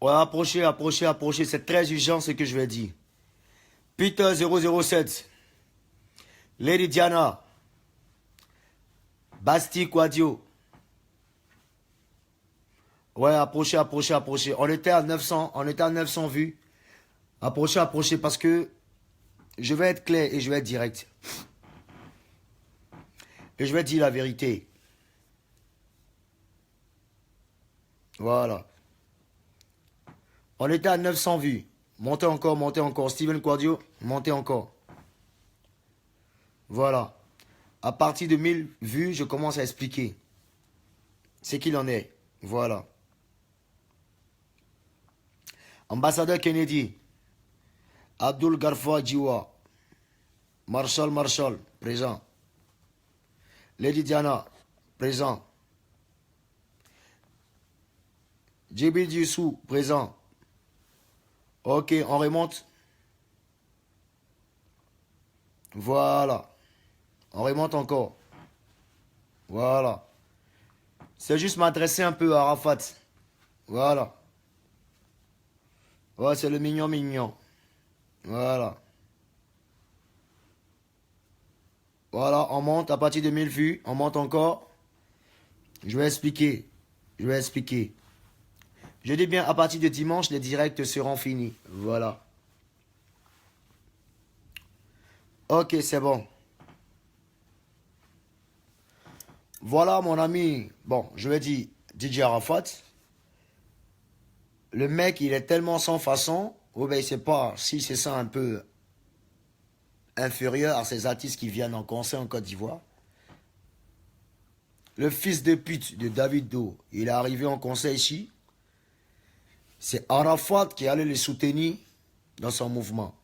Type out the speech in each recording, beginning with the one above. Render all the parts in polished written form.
Ouais, approchez, approchez, approchez. C'est très urgent ce que je vais dire. Peter 007. Lady Diana. Basti Quadio. Ouais, approchez, approchez, approchez. On était à 900 vues. Approchez, approchez parce que je vais être clair et je vais être direct. Et je vais dire la vérité. Voilà. On était à 900 vues. Montez encore, montez encore. Steven Quadio, montez encore. Voilà. À partir de 1000 vues, je commence à expliquer ce qu'il en est. Voilà. Ambassadeur Kennedy. Abdul Garfa Djiwa. Marshall, présent. Lady Diana, présent. JB Dissou, présent. Ok, on remonte. Voilà. On remonte encore. Voilà. C'est juste m'adresser un peu à Arafat. Voilà. Ouais, c'est le mignon mignon. Voilà. Voilà, on monte à partir de 1000 vues. On monte encore. Je vais expliquer. Je vais expliquer. Je dis bien, à partir de dimanche, les directs seront finis. Voilà. Ok, c'est bon. Voilà, mon ami. Bon, je vais dire DJ Arafat. Le mec, il est tellement sans façon. Oh ben, il sait pas si c'est ça un peu inférieur à ces artistes qui viennent en concert en Côte d'Ivoire. Le fils de pute de David Do, il est arrivé en concert ici. C'est Arafat qui allait le soutenir dans son mouvement.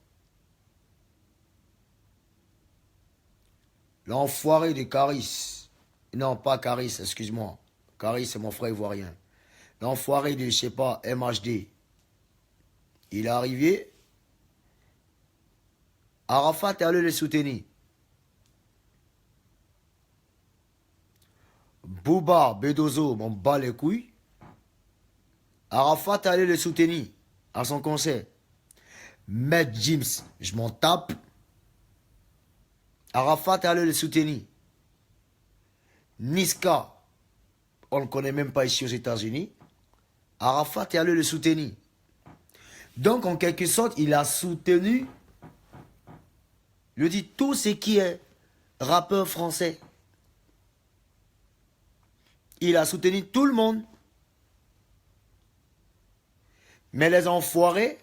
L'enfoiré de Caris. Non, pas Caris, excuse-moi. Caris, c'est mon frère ivoirien. L'enfoiré de, je sais pas, MHD. Il est arrivé. Arafat est allé le soutenir. Bouba, Bedozo, m'en bat les couilles. Arafat est allé le soutenir à son concert. Matt James, je m'en tape. Arafat est allé le soutenir. Niska, on ne le connaît même pas ici aux États-Unis. Arafat est allé le soutenir. Donc, en quelque sorte, il a soutenu, je dis, tout ce qui est rappeur français. Il a soutenu tout le monde. Mais les enfoirés,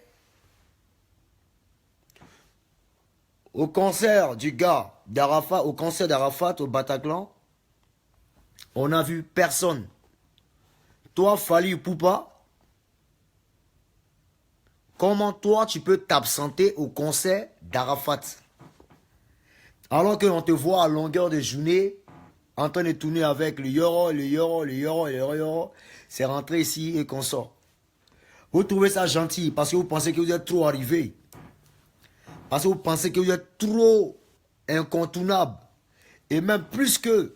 au concert du gars d'Arafat, au concert d'Arafat au Bataclan, on n'a vu personne. Toi, Fali Poupa, comment toi tu peux t'absenter au concert d'Arafat? Alors qu'on te voit à longueur de journée en train de tourner avec le Yoro, c'est rentré ici et qu'on sort. Vous trouvez ça gentil parce que vous pensez que vous êtes trop arrivé. Parce que vous pensez que vous êtes trop incontournable. Et même plus que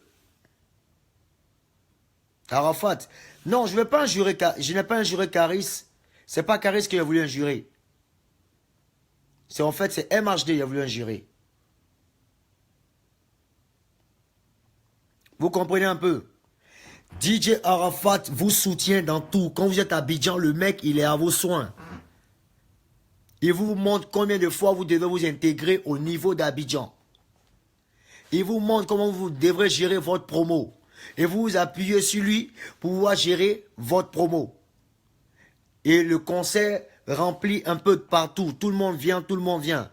Arafat. Non, je ne vais pas injurer, je n'ai pas injuré Caris. C'est pas Caris qui a voulu injurer. C'est en fait, c'est MHD qui a voulu injurer. Vous comprenez un peu? DJ Arafat vous soutient dans tout. Quand vous êtes à Abidjan, le mec, il est à vos soins. Il vous montre combien de fois vous devez vous intégrer au niveau d'Abidjan. Il vous montre comment vous devrez gérer votre promo. Et vous vous appuyez sur lui pour pouvoir gérer votre promo. Et le concert remplit un peu de partout. Tout le monde vient, tout le monde vient.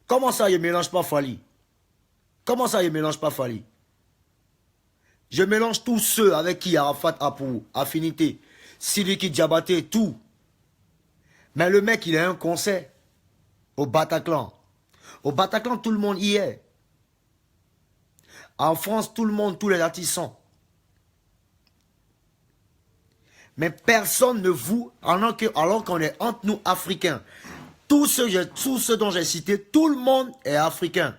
Comment ça, il ne mélange pas Fali? Comment ça, il ne mélange pas Fali? Je mélange tous ceux avec qui Arafat a pour affinité. Sidiki Diabaté, tout. Mais le mec, il a un concert au Bataclan. Au Bataclan, tout le monde y est. En France, tout le monde, tous les artistes sont. Mais personne ne vous, alors qu'on est entre nous Africains, tous ceux dont j'ai cité, tout le monde est africain.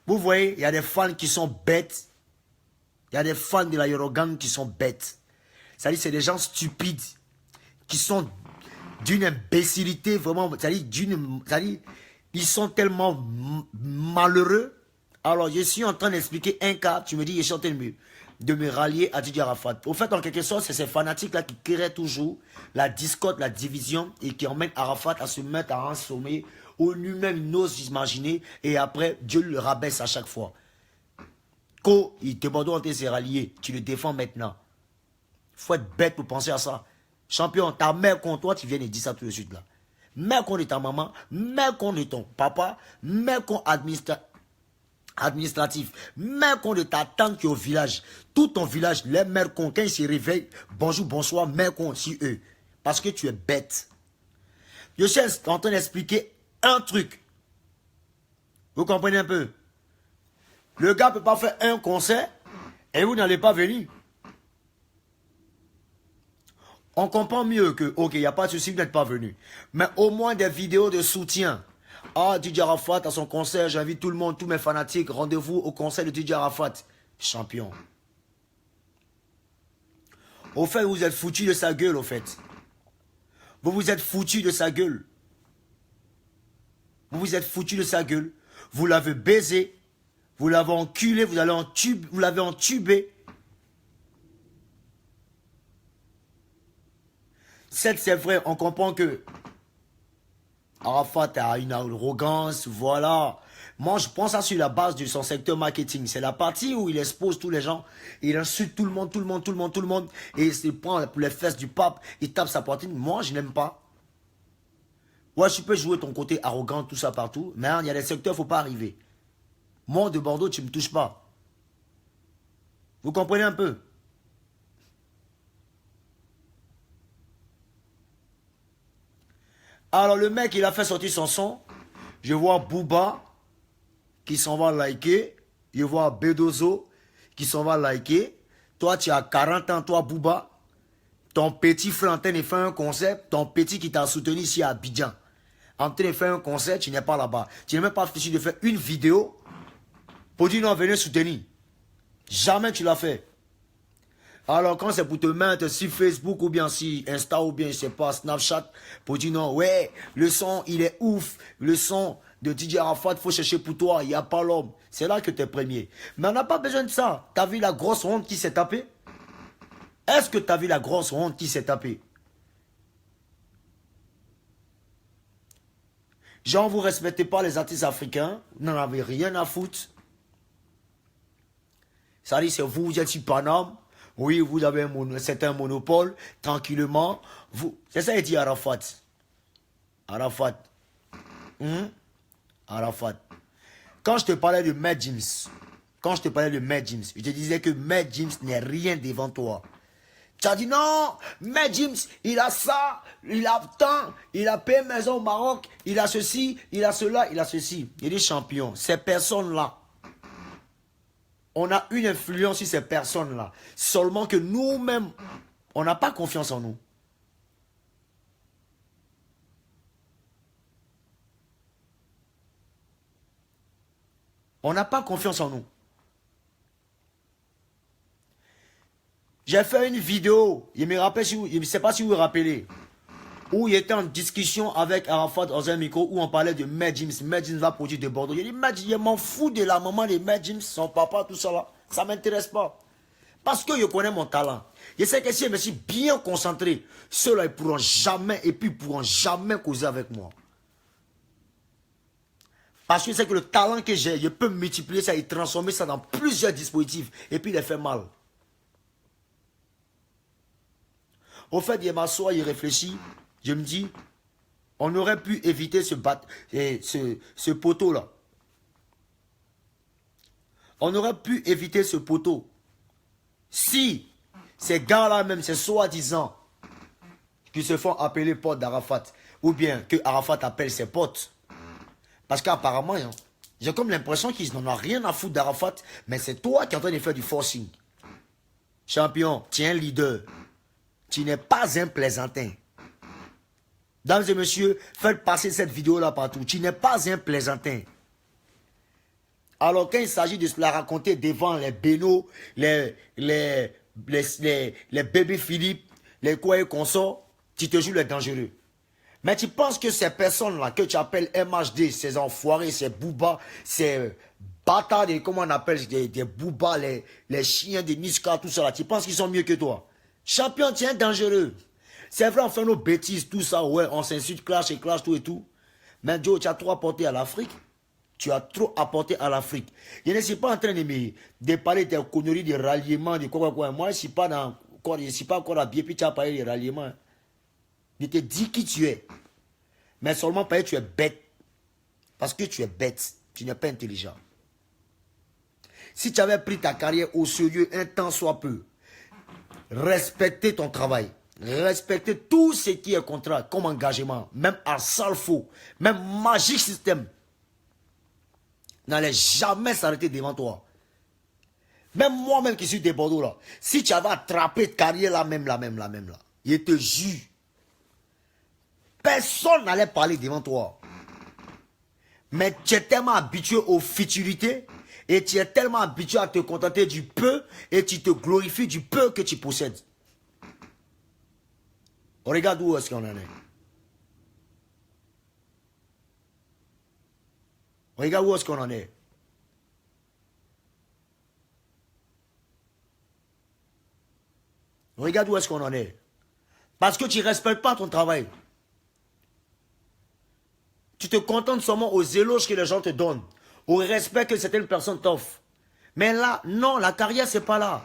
Vous voyez, il y a des fans qui sont bêtes. Il y a des fans de la Yorogan qui sont bêtes. C'est-à-dire, c'est des gens stupides qui sont d'une imbécilité vraiment. C'est-à-dire, ils sont tellement malheureux. Alors, je suis en train d'expliquer un cas. Tu me dis, je suis en train de me rallier à Didier Arafat. Au fait, en quelque sorte, c'est ces fanatiques-là qui créent toujours la discorde, la division et qui emmènent Arafat à se mettre à un sommet où lui-même n'ose imaginer et après, Dieu le rabaisse à chaque fois. Quand il te demande de se rallier, tu le défends maintenant. Il faut être bête pour penser à ça. Champion, ta mère contre toi, tu viens de dire ça tout de suite là. Mère contre ta maman, mère contre ton papa, mère contre administratif, mère contre ta tante qui est au village. Tout ton village, les mères contre, quand ils se réveillent, bonjour, bonsoir, mère contre si eux. Parce que tu es bête. Je suis en train d'expliquer un truc. Vous comprenez un peu? Le gars ne peut pas faire un concert et vous n'allez pas venir. On comprend mieux que, ok, il n'y a pas de souci, vous n'êtes pas venu. Mais au moins des vidéos de soutien. Ah, Didier Arafat à son concert, j'invite tout le monde, tous mes fanatiques, rendez-vous au concert de Didier Arafat. Champion. Au fait, vous êtes foutu de sa gueule, au fait. Vous vous êtes foutu de sa gueule. Vous vous êtes foutu de sa gueule. Vous l'avez baisé. Vous l'avez enculé, vous l'avez entubé. C'est vrai, on comprend que Arafat a une arrogance, voilà. Moi, je pense ça sur la base de son secteur marketing. C'est la partie où il expose tous les gens, il insulte tout le monde, et il se prend pour les fesses du pape, il tape sa poitrine. Moi, je n'aime pas. Ouais, tu peux jouer ton côté arrogant, tout ça partout, mais il y a des secteurs, il ne faut pas arriver. Moi, de Bordeaux, tu ne me touches pas. Vous comprenez un peu? Alors, le mec, il a fait sortir son son. Je vois Booba qui s'en va liker. Je vois Bedozo qui s'en va liker. Toi, tu as 40 ans, toi, Booba. Ton petit frère en train de faire un concert. Ton petit qui t'a soutenu ici à Abidjan. En train de faire un concert, tu n'es pas là-bas. Tu n'es même pas fichu de faire une vidéo pour dire non, venez soutenir. Jamais tu l'as fait. Alors quand c'est pour te mettre sur Facebook ou bien sur Insta ou bien je sais pas Snapchat pour dire non, ouais, le son il est ouf, le son de Didier Arafat, faut chercher pour toi, il n'y a pas l'homme. C'est là que tu es premier. Mais on n'a pas besoin de ça. Tu as vu la grosse honte qui s'est tapée? Est-ce que tu as vu la grosse honte qui s'est tapée? Genre, vous ne respectez pas les artistes africains, vous n'en avez rien à foutre. Ça dit, c'est vous, vous êtes sur Paname. Oui, vous avez un certain monopole, tranquillement. C'est ça, il dit Arafat. Arafat. Arafat. Quand je te parlais de Matt James, je te disais que Matt James n'est rien devant toi. Tu as dit non, Matt James, il a ça, il a tant, il a payé maison au Maroc, il a ceci, il a cela, il a ceci. Il est champion. Ces personnes-là, on a une influence sur ces personnes-là. Seulement que nous-mêmes, on n'a pas confiance en nous. On n'a pas confiance en nous. J'ai fait une vidéo, je ne sais pas si vous vous rappelez, où il était en discussion avec Arafat dans un micro où on parlait de Matt James. Matt James va produire de Bordeaux. Il dit, je m'en fous de la maman de Matt James, son papa, tout ça là. Ça ne m'intéresse pas. Parce que je connais mon talent. Je sais que si je me suis bien concentré, ceux-là, ils ne pourront jamais, et puis ils ne pourront jamais causer avec moi. Parce que c'est que le talent que j'ai, je peux multiplier ça et transformer ça dans plusieurs dispositifs. Et puis il les fait mal. Au fait, il m'assoit, il réfléchit. Je me dis, on aurait pu éviter ce poteau-là. On aurait pu éviter ce poteau. Si ces gars-là même, ces soi-disant, qui se font appeler potes d'Arafat, ou bien que Arafat appelle ses potes. Parce qu'apparemment, hein, j'ai comme l'impression qu'ils n'en ont rien à foutre d'Arafat, mais c'est toi qui es en train de faire du forcing. Champion, tu es un leader. Tu n'es pas un plaisantin. Dames et messieurs, faites passer cette vidéo-là partout. Tu n'es pas un plaisantin. Alors quand il s'agit de se la raconter devant les Beno, les bébés Philippe, les quoi et consorts, tu te joues les dangereux. Mais tu penses que ces personnes-là que tu appelles MHD, ces enfoirés, ces boubas, ces bâtards, comment on appelle, des boubas, les chiens de Niska, tout ça là, tu penses qu'ils sont mieux que toi? Champion, tu es dangereux. C'est vrai, on fait nos bêtises, tout ça, ouais, on s'insulte, clash et clash, tout et tout. Mais Joe, tu as trop apporté à l'Afrique. Tu as trop apporté à l'Afrique. Je ne suis pas en train de parler des conneries de ralliement, de quoi. Moi, je ne suis pas encore habillé, puis tu as parlé de ralliement. Je te dis qui tu es. Mais seulement parce que tu es bête. Parce que tu es bête. Tu n'es pas intelligent. Si tu avais pris ta carrière au sérieux un temps soit peu, respecter ton travail, respecter tout ce qui est contrat comme engagement, même à Salfo, même Magic System, n'allait jamais s'arrêter devant toi. Même moi-même qui suis de Bordeaux là, si tu avais attrapé ta carrière là, je te jure, personne n'allait parler devant toi. Mais tu es tellement habitué aux futurités et tu es tellement habitué à te contenter du peu et tu te glorifies du peu que tu possèdes. Regarde où est-ce qu'on en est. Regarde où est-ce qu'on en est. Regarde où est-ce qu'on en est. Parce que tu ne respectes pas ton travail. Tu te contentes seulement aux éloges que les gens te donnent, au respect que certaines personnes t'offrent. Mais là, non, la carrière, c'est pas là.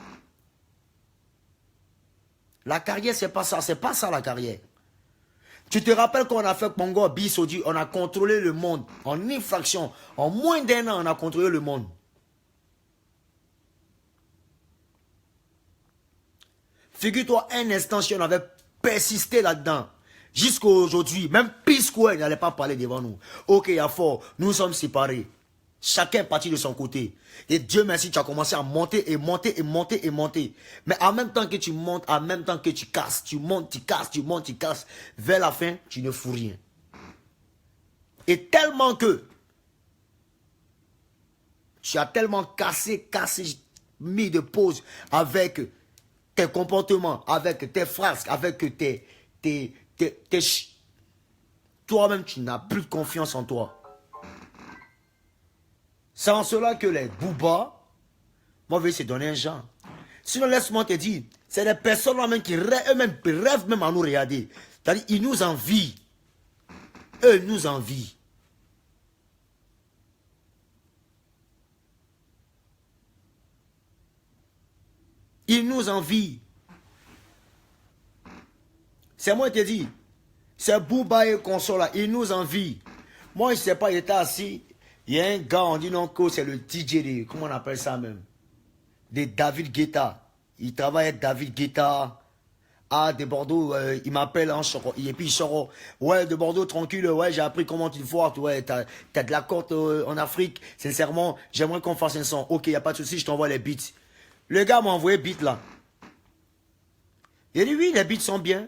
La carrière, c'est pas ça. C'est pas ça, la carrière. Tu te rappelles qu'on a fait Congo, Bisodi, on a contrôlé le monde en infraction. En moins d'un an, on a contrôlé le monde. Figure-toi un instant si on avait persisté là-dedans. Jusqu'à aujourd'hui, même Pisco n'allait pas parler devant nous. Ok, il y a fort, nous sommes séparés. Chacun est parti de son côté. Et Dieu merci, tu as commencé à monter et monter et monter et monter. Mais en même temps que tu montes, en même temps que tu casses, tu montes, tu casses, tu montes, tu casses. Vers la fin, tu ne fous rien. Et tellement que tu as tellement cassé, mis de pause avec tes comportements, avec tes frasques, avec toi-même, tu n'as plus de confiance en toi. C'est en cela que les boubas, moi, je vais se donner un genre. Sinon, laisse-moi te dire, c'est des personnes même qui eux-mêmes rêvent même à nous regarder. C'est-à-dire, ils nous envient. Eux nous envient. Ils nous envient. C'est moi qui te dis. C'est Bouba et Consort là, ils nous envient. Moi, je ne sais pas, il était assis. Il y a un gars, on dit non que c'est le DJ, comment on appelle ça même? De David Guetta. Il travaille avec David Guetta. Ah, de Bordeaux, il m'appelle en choco. Et puis il sort, ouais, de Bordeaux, tranquille, ouais, j'ai appris comment il faut. Ouais, t'as de la côte en Afrique. Sincèrement, j'aimerais qu'on fasse un son. Ok, il n'y a pas de souci, je t'envoie les beats. Le gars m'a envoyé beats là. Il dit oui, les beats sont bien.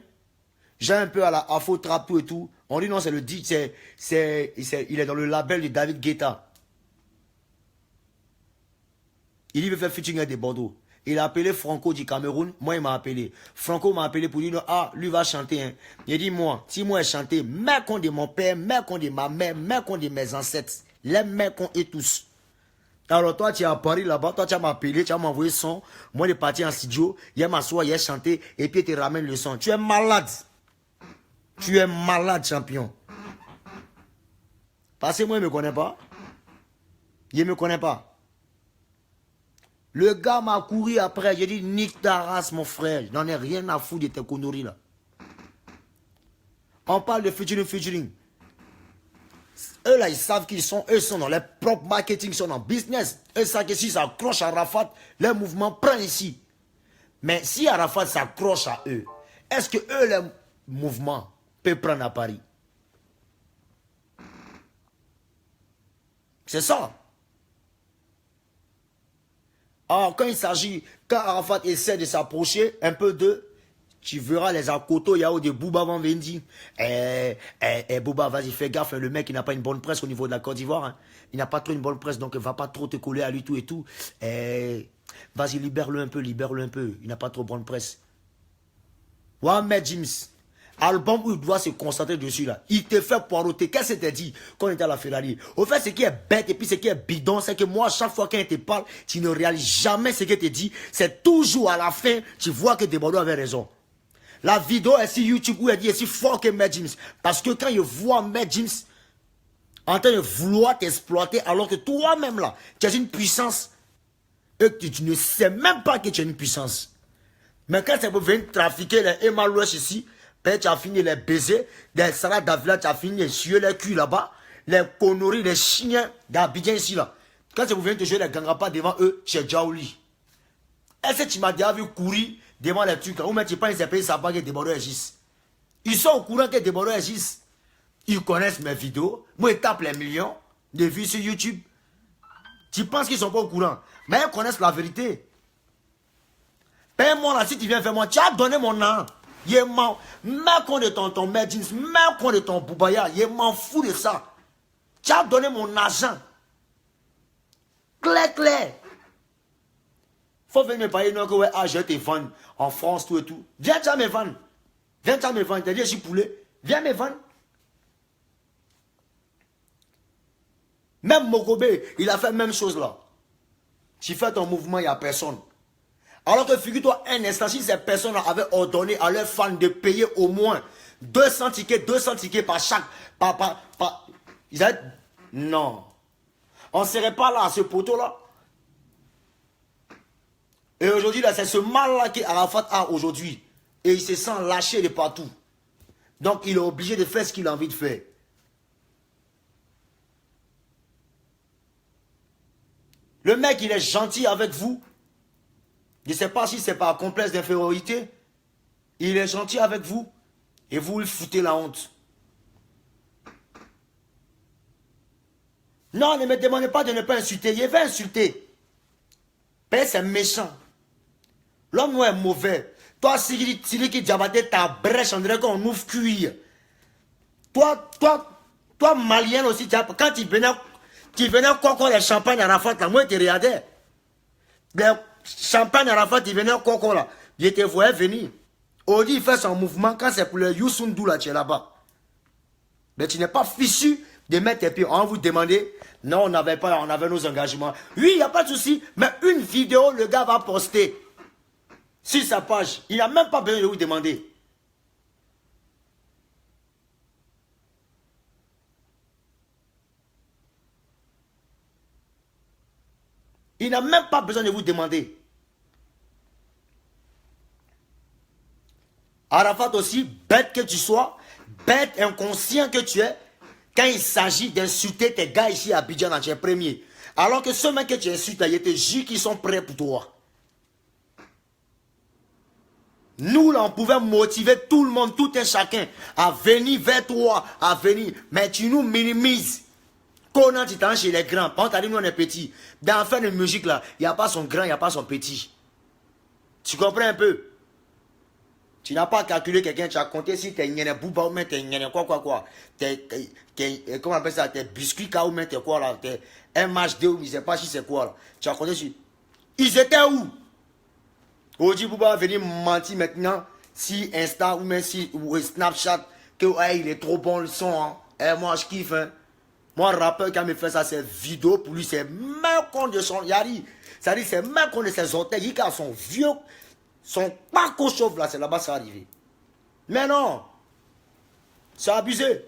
J'ai un peu à la Afro Trap tout et tout. On dit non, c'est le DJ, il est dans le label de David Guetta. Il veut faire featuring avec des Bordeaux. Il a appelé Franco du Cameroun. Moi, il m'a appelé. Franco m'a appelé pour dire, ah, lui va chanter. Hein. Il dit, moi, si moi, je chantais, mec qu'on de mon père, mec qu'on de ma mère, mec qu'on de mes ancêtres, les mecs qu'on est tous. Alors, toi, tu es à Paris là-bas, toi, tu vas m'appeler, tu vas m'envoyer son. Moi, il est parti en studio, il m'assoit, il a chanté, et puis il te ramène le son. Tu es malade. Tu es malade, champion. Parce que moi, il ne me connaît pas. Il ne me connaît pas. Le gars m'a couru après. J'ai dit, nique ta race, mon frère. Je n'en ai rien à foutre de tes conneries là. On parle de featuring. Eux là, ils savent qu'ils sont. Eux sont dans leur propre marketing, ils sont dans business. Eux savent que si ça accroche à Arafat, leur mouvement prend ici. Mais si Arafat s'accroche à eux, est-ce que eux, leur mouvement, peut prendre à Paris? C'est ça. Alors, quand Arafat essaie de s'approcher un peu d'eux, Tu verras les Akoto Yao de Bouba vont venir. Bouba, vas-y, fais gaffe. Le mec, il n'a pas une bonne presse au niveau de la Côte d'Ivoire. Hein. Il n'a pas trop une bonne presse, donc il ne va pas trop te coller à lui, tout et tout. Vas-y, libère-le un peu, libère-le un peu. Il n'a pas trop bonne presse. Mohamed James, album où il doit se concentrer dessus là. Il te fait poireauter. Qu'est-ce que tu dit quand on était à la Ferrari? Au fait, ce qui est bête et puis ce qui est bidon, c'est que moi, à chaque fois qu'il te parle, tu ne réalises jamais ce qu'il te dit. C'est toujours à la fin, tu vois que Desbordeaux avait raison. La vidéo est sur YouTube où elle dit aussi fort que Matt James. Parce que quand il voit Matt James en train de vouloir t'exploiter, alors que toi-même là, tu as une puissance et que tu ne sais même pas que tu as une puissance. Mais quand c'est pour venir trafiquer les Emma Rush ici, ben, tu as fini les baisers, les salades d'Avila, tu as fini les cieux, les culs là-bas, les conneries, les chiens d'Abidjan ici là. Quand c'est pour venir te jouer les gangapas devant eux, chez Djaouli. Est-ce que tu m'as déjà vu courir devant les trucs, ou même tu penses que c'est payé ça pas que Desbordeaux agissent. Ils sont au courant que Desbordeaux agissent. Ils connaissent mes vidéos. Moi, ils tapent les millions de vues sur YouTube. Tu penses qu'ils sont pas au courant. Mais ils connaissent la vérité. Paye-moi là, si tu viens faire moi, tu as donné mon nom. Il m'en... Même quand de ton Medjins, même quand de ton Boubaya, il m'en fout de ça. Tu as donné mon argent. Clair, clair. Faut venir me parler, non, que ouais, je vais te vendre en France, tout et tout. Viens, tu vas me vendre. Viens, tu vas me vendre. Tu as dit, je suis poulet. Viens me vendre. Même Mokobe, il a fait la même chose là. Tu fais ton mouvement, il n'y a personne. Alors que figure-toi un instant, si ces personnes avaient ordonné à leurs fans de payer au moins 200 tickets par chaque... Ils avaient... Non. On ne serait pas là à ce poteau là. Et aujourd'hui, c'est ce mal-là qu'Arafat a aujourd'hui. Et il se sent lâché de partout. Donc, il est obligé de faire ce qu'il a envie de faire. Le mec, il est gentil avec vous. Je ne sais pas si c'est par complexe d'infériorité. Il est gentil avec vous. Et vous lui foutez la honte. Non, ne me demandez pas de ne pas insulter. Il va insulter. Mais c'est méchant. L'homme est mauvais. Toi, Siliki Diabaté, ta brèche, on dirait qu'on ouvre cuir. Toi, malien aussi, quand tu venais quoi les champagnes à Rafat, là, moi, je te regardais. Les champagnes à Rafat, tu venais quoi là. Je te voyais venir. Odi, il fait son mouvement, quand c'est pour le Youssundou, là, tu es là-bas. Mais tu n'es pas fichu de mettre tes pieds. On vous demandait, non, on avait nos engagements. Oui, il n'y a pas de souci, mais une vidéo, le gars va poster sur sa page. Il n'a même pas besoin de vous demander. Il n'a même pas besoin de vous demander. Arafat aussi, bête que tu sois, bête inconscient que tu es, quand il s'agit d'insulter tes gars ici à Abidjan, tu es premier. Alors que ceux mecs que tu insultes, il te jure qu'ils sont prêts pour toi. Nous, là, on pouvait motiver tout le monde, tout un chacun, à venir vers toi, à venir. Mais tu nous minimises. Quand tu t'en chez les grands, quand tu dit nous on est petits, dans la fin de musique là, il n'y a pas son grand, il n'y a pas son petit. Tu comprends un peu? Tu n'as pas calculé quelqu'un, tu as compté si t'es une bouba ou t'es une quoi. Comment on appelle ça? T'es biscuit ou t'es quoi là? T'es MHD ou je ne sais pas si c'est quoi là. Tu as compté sur. Ils étaient où? Oji Bouba va venir mentir maintenant si Insta ou même si ou Snapchat que ouais, il est trop bon le son. Hein. Moi je kiffe. Hein. Moi, rappeur, quand il me fait ça, c'est vidéo pour lui, c'est même contre de son yari. C'est-à-dire, c'est même contre ses orteils. Il a son vieux, son paco chauve là, c'est là-bas, ça va arriver. Mais non, c'est abusé.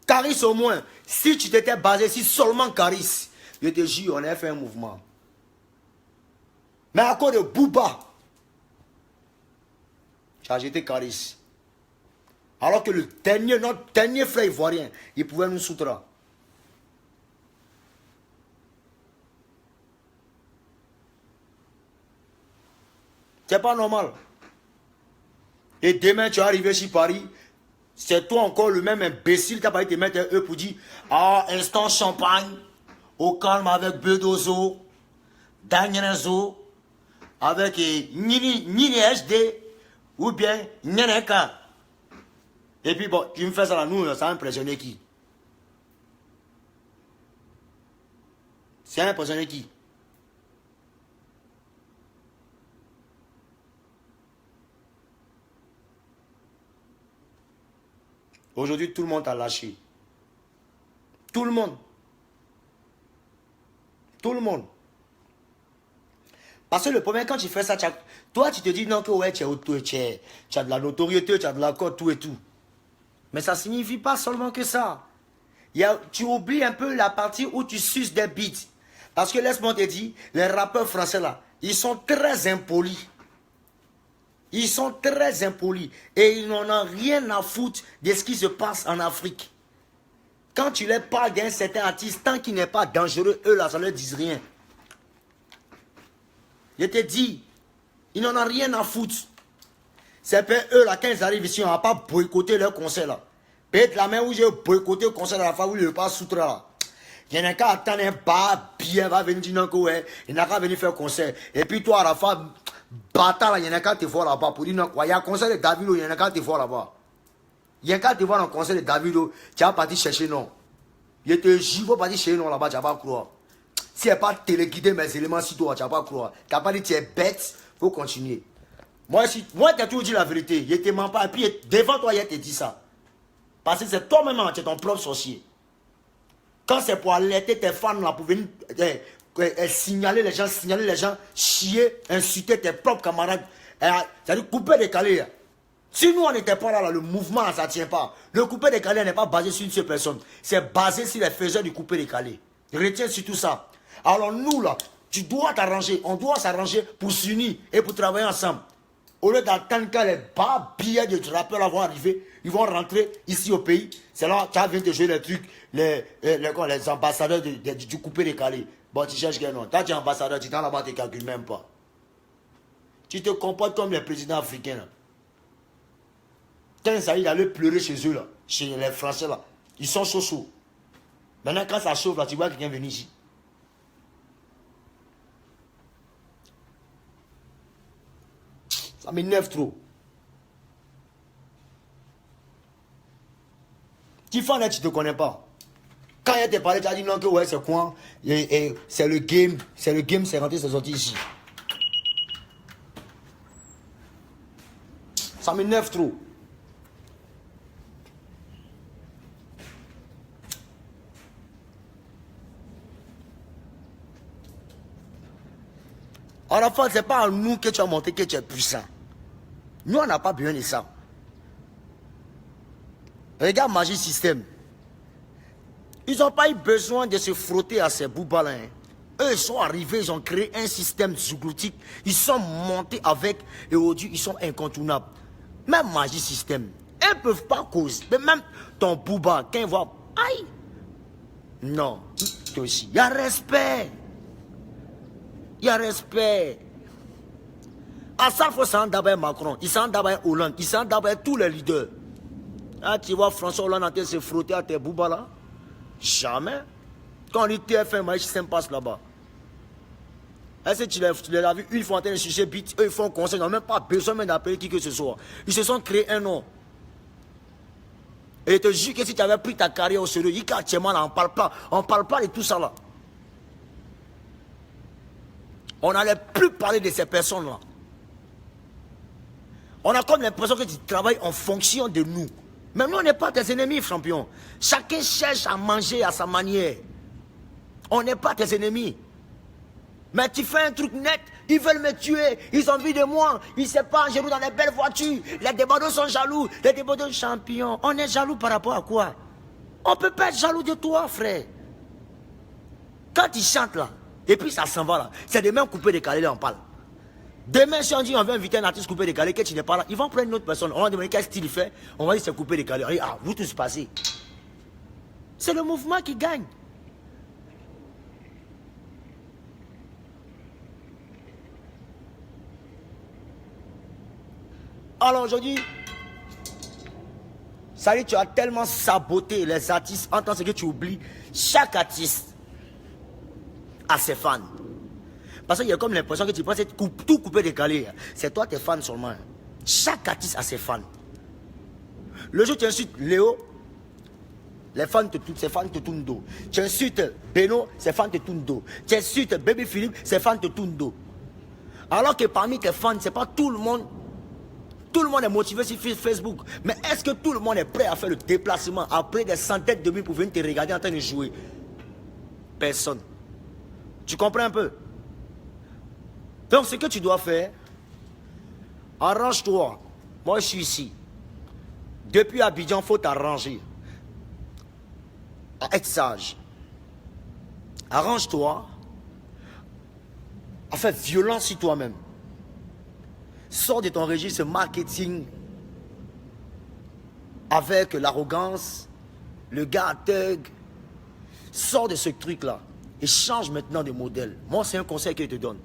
Caris au moins, si tu t'étais basé, si seulement Caris, je te jure, on a fait un mouvement. Mais à cause de Bouba, tu as jeté Caris. Alors que notre dernier frère ivoirien, il pouvait nous soutenir. C'est pas normal. Et demain, tu es arrivé chez Paris, c'est toi encore le même imbécile qui a pas été mettre eux pour dire ah, instant champagne, au calme avec Bedozo, Dagnerezo, avec Nini HD ou bien Nyaneka. Et puis bon, tu me fais ça là, nous, ça a impressionné qui? Ça a impressionné qui? Aujourd'hui, tout le monde a lâché. Tout le monde. Tout le monde. Parce que le problème, quand tu fais ça, toi, tu te dis non, que ouais, tu as de la notoriété, tu as de la cote, tout et tout. Mais ça ne signifie pas seulement que ça. Tu oublies un peu la partie où tu suces des beats. Parce que laisse-moi te dire, les rappeurs français là, ils sont très impolis. Ils sont très impolis. Et ils n'en ont rien à foutre de ce qui se passe en Afrique. Quand tu leur parles d'un certain artiste, tant qu'il n'est pas dangereux, eux là, ça ne leur dit rien. Je te dis, ils n'en ont rien à foutre. C'est pas eux là, quand ils arrivent ici, on ne va pas boycotter leur concert là. Peut-être la main où j'ai boycotté le concert de la fois où il ne veut pas soutre là. Il y en a qu'à attendre un bar bien, va venir dire non que ouais, il n'a qu'à venir faire concert. Et puis toi, à la fin, bâtard là, il y en a qu'à te voir là-bas pour dire non quoi. Il y a un concert de Davido, il y en a qu'à te voir là-bas. Il y a qu'à te voir dans le concert de Davido, tu vas partir chercher non. Il te jure, faut partir chercher non là-bas, tu vas pas croire. Si elle n'est pas téléguidé mes éléments si toi, tu vas pas croire. Tu n'as pas dit tu es bête, il faut continuer. Moi, tu as toujours dit la vérité. Je ne te mens pas. Et puis devant toi, il te dit ça. Parce que c'est toi-même, tu es ton propre sorcier. Quand c'est pour alerter tes fans là, pour venir signaler les gens, chier, insulter tes propres camarades, c'est-à-dire couper décalé. Là. Si nous on n'était pas là, le mouvement ça ne tient pas. Le coupé décalé n'est pas basé sur une seule personne. C'est basé sur les faiseurs du coupé décalé. Retiens sur tout ça. Alors nous là, tu dois t'arranger, on doit s'arranger pour s'unir et pour travailler ensemble. Au lieu d'attendre que les bas billets de rappeurs vont arriver, ils vont rentrer ici au pays. C'est là que tu viens de jouer les trucs, les ambassadeurs du coupé décalé. Bon, tu cherches quel nom. Quand tu es ambassadeur, tu t'en là-bas, tu ne calcules même pas. Tu te comportes comme les présidents africains. Là. Quand ça y est, d'aller pleurer chez eux, là, chez les Français, là, ils sont chauds. Maintenant, quand ça chauffe, là, tu vois quelqu'un venir ici. Ça m'énerve trop. Tiffany, tu ne te connais pas. Quand il t'a parlé, tu as dit non, que ouais, c'est quoi? C'est le game, c'est rentré, c'est sorti ici. Ça m'énerve trop. À la fin, ce n'est pas à nous que tu as montré que tu es puissant. Nous, on n'a pas besoin de ça. Regarde Magic System. Ils n'ont pas eu besoin de se frotter à ces boubas-là. Hein. Eux, ils sont arrivés, ils ont créé un système zougloutique. Ils sont montés avec, et aujourd'hui, ils sont incontournables. Même Magic System, ils ne peuvent pas causer. Mais même ton bouba, quand ils voient, aïe, non, toi aussi, il y a respect. Il y a respect. À ça, il faut s'en d'abord Macron, il s'en d'abord Hollande, il s'en d'abord tous les leaders. Ah, tu vois François Hollande en train de se frotter à tes boubas là? Jamais. Quand le TF1, Magic System passe là-bas. Est-ce que tu les as vus une fois en train de chercher bit, eux ils font conseil, ils n'ont même pas besoin même d'appeler qui que ce soit. Ils se sont créés un nom. Et je te jure que si tu avais pris ta carrière au sérieux, actuellement là, on parle pas de tout ça là. On n'allait plus parler de ces personnes-là. On a comme l'impression que tu travailles en fonction de nous. Mais nous, on n'est pas tes ennemis, champion. Chacun cherche à manger à sa manière. On n'est pas tes ennemis. Mais tu fais un truc net, ils veulent me tuer, ils ont envie de moi, ils ne savent pas, je roule dans les belles voitures, les débordeurs sont jaloux, les débordeurs champions. On est jaloux par rapport à quoi? On ne peut pas être jaloux de toi, frère. Quand ils chantent là, et puis ça s'en va là. C'est demain coupé décalé, là on parle. Demain, si on dit on veut inviter un artiste coupé décalé, que tu n'es pas là, ils vont prendre une autre personne. On va demander quel style il fait. On va dire c'est coupé décalé. Ah, vous tous passez. C'est le mouvement qui gagne. Alors aujourd'hui, ça dit tu as tellement saboté les artistes en tant que tu oublies chaque artiste a ses fans. Parce qu'il y a comme l'impression que tu penses être tout coupé, décalé. C'est toi tes fans seulement. Chaque artiste a ses fans. Le jour où tu insultes Léo, ses fans te tournent dos. Tu insultes Beno, ses fans te tournent dos. Tu insultes Baby Philippe, ses fans te tournent dos. Alors que parmi tes fans, c'est pas tout le monde. Tout le monde est motivé sur Facebook. Mais est-ce que tout le monde est prêt à faire le déplacement après des centaines de milliers pour venir te regarder en train de jouer? Personne. Tu comprends un peu? Donc ce que tu dois faire, arrange-toi. Moi je suis ici. Depuis Abidjan, il faut t'arranger. À être sage. Arrange-toi. À faire violence sur toi-même. Sors de ton registre marketing avec l'arrogance, le gars thug. Sors de ce truc-là et change maintenant de modèle. Moi, c'est un conseil que je te donne.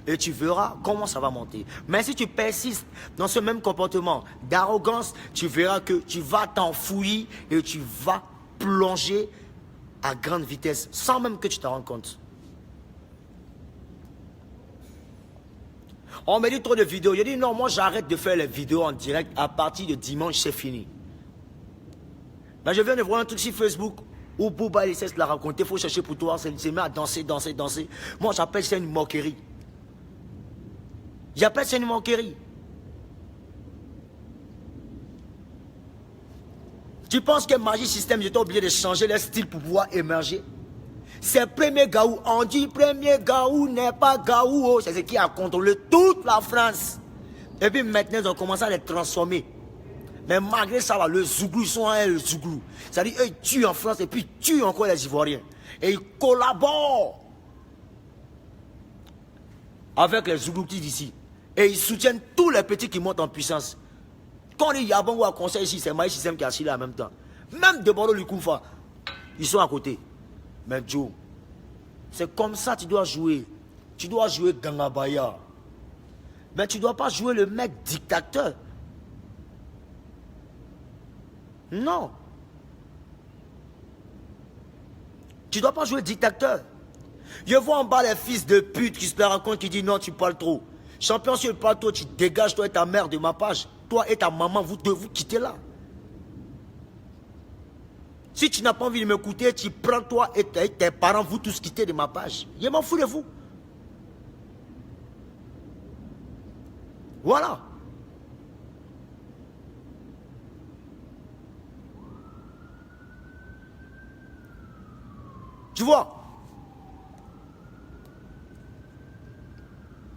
Et tu verras comment ça va monter. Mais si tu persistes dans ce même comportement d'arrogance, tu verras que tu vas t'enfouir et tu vas plonger à grande vitesse sans même que tu t'en rendes compte. On me dit trop de vidéos. Je dis non, moi j'arrête de faire les vidéos en direct à partir de dimanche, c'est fini. Mais je viens de voir un truc sur Facebook où Bouba essaie de la raconter, il faut chercher pour toi, c'est mis à danser. Moi j'appelle ça une moquerie. J'appelle ça une moquerie. Tu penses que Magic System, j'étais obligé de changer leur style pour pouvoir émerger? C'est premier Gaou. On dit premier Gaou n'est pas Gaou. C'est ce qui a contrôlé toute la France. Et puis maintenant, ils ont commencé à les transformer. Mais malgré ça, là, le Zouglou, ils sont un le Zouglou. C'est-à-dire, eux, ils tuent en France et puis ils tuent encore les Ivoiriens. Et ils collaborent avec les Zouglous d'ici. Et ils soutiennent tous les petits qui montent en puissance. Quand on dit Yabongo à conseil ici, c'est Magic System qui a assis là en même temps. Même de Bordeaux, Likoufa, ils sont à côté. Mais Joe, c'est comme ça que tu dois jouer. Tu dois jouer Gangabaya. Mais tu ne dois pas jouer le mec dictateur. Non. Tu ne dois pas jouer dictateur. Je vois en bas les fils de pute qui se la racontent, qui disent non, tu parles trop. Champion, si tu parles trop, tu dégages toi et ta mère de ma page. Toi et ta maman, vous devez vous quitter là. Si tu n'as pas envie de m'écouter, tu prends toi et tes parents, vous tous quitter de ma page. Je m'en fous de vous. Voilà. Tu vois?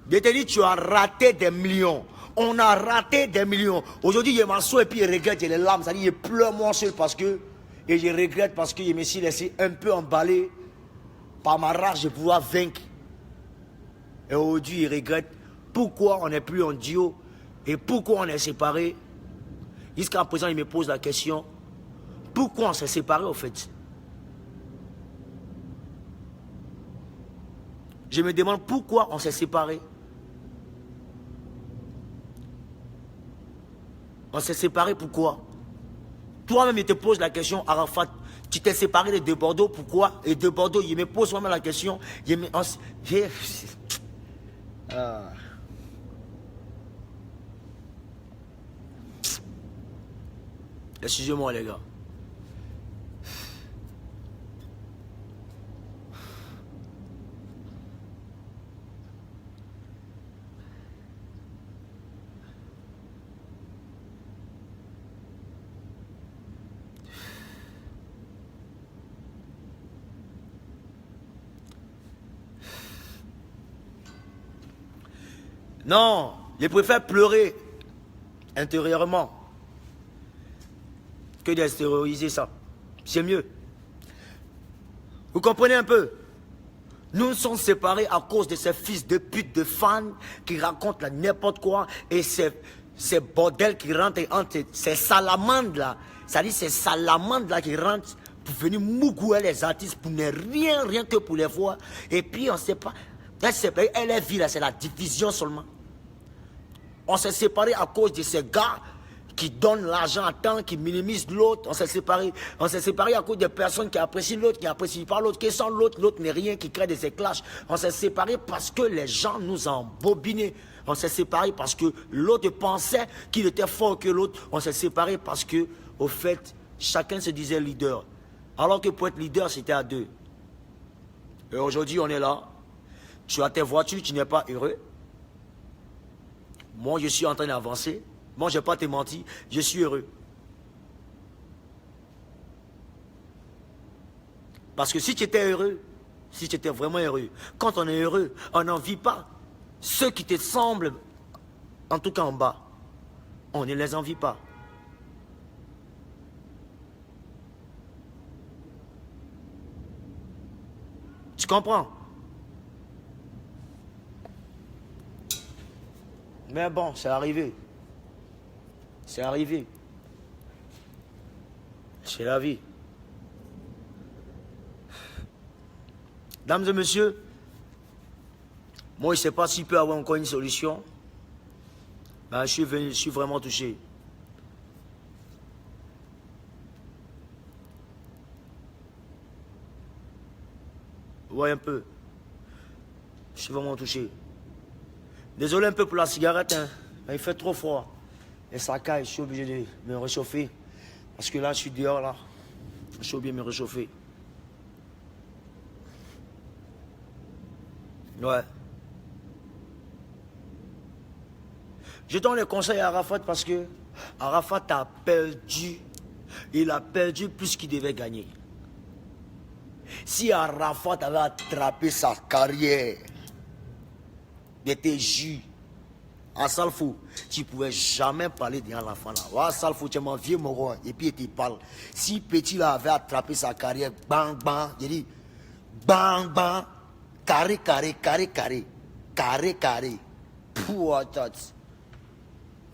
Je te dis, tu as raté des millions. On a raté des millions. Aujourd'hui, je m'assois et puis je regrette, j'ai les larmes. Ça dit, je pleure moi seul parce que... Et je regrette parce que je me suis laissé un peu emballer par ma rage de pouvoir vaincre. Et aujourd'hui, je regrette pourquoi on n'est plus en duo et pourquoi on est séparés. Jusqu'à présent, il me pose la question, pourquoi on s'est séparés au fait? Je me demande pourquoi on s'est séparés. On s'est séparés pourquoi? Toi-même, il te pose la question, Arafat, tu t'es séparé de Bordeaux, pourquoi? Et de Bordeaux, il me pose moi-même la question. Excusez-moi, les gars. Non, je préfère pleurer intérieurement que d'extérioriser ça. C'est mieux. Vous comprenez un peu? Nous nous sommes séparés à cause de ces fils de pute de fans qui racontent n'importe quoi et ces bordels qui rentrent entre ces salamandres là. C'est-à-dire ces salamandres là qui rentrent pour venir mougouer les artistes pour ne rien que pour les voir. Et puis on ne sait pas. Elle est vie là, c'est la division seulement. On s'est séparés à cause de ces gars qui donne l'argent à temps, qui minimise l'autre. On s'est séparés. On s'est séparés à cause des personnes qui apprécient l'autre, qui n'apprécient pas l'autre, qui sont l'autre. L'autre n'est rien, qui crée des éclats. On s'est séparés parce que les gens nous ont embobinés. On s'est séparés parce que l'autre pensait qu'il était fort que l'autre. On s'est séparés parce que, au fait, chacun se disait leader. Alors que pour être leader, c'était à deux. Et aujourd'hui, on est là. Tu as tes voitures, tu n'es pas heureux. Moi, je suis en train d'avancer. Moi, je ne vais pas te mentir, je suis heureux. Parce que si tu étais heureux, si tu étais vraiment heureux, quand on est heureux, on n'en vit pas. Ceux qui te semblent, en tout cas en bas, on ne les envie pas. Tu comprends? Mais bon, c'est arrivé. C'est arrivé. C'est la vie. Dames et messieurs, moi je ne sais pas s'il peut y avoir encore une solution. Ben, je suis vraiment touché. Ouais, un peu. Je suis vraiment touché. Désolé un peu pour la cigarette, hein. Il fait trop froid. Et ça caille, je suis obligé de me réchauffer. Parce que là, je suis dehors, là. Je suis obligé de me réchauffer. Ouais. Je donne les conseils à Arafat parce que Arafat a perdu. Il a perdu plus qu'il devait gagner. Si Arafat avait attrapé sa carrière, il était jus. À Salfou, tu ne pouvais jamais parler derrière l'enfant là. À Salfou, tu es mon vieux moro, et puis il te parle. Si Petit là avait attrapé sa carrière, bang, bang, il dit, bang, bang, carré, carré, carré, carré, carré, carré. Pouah,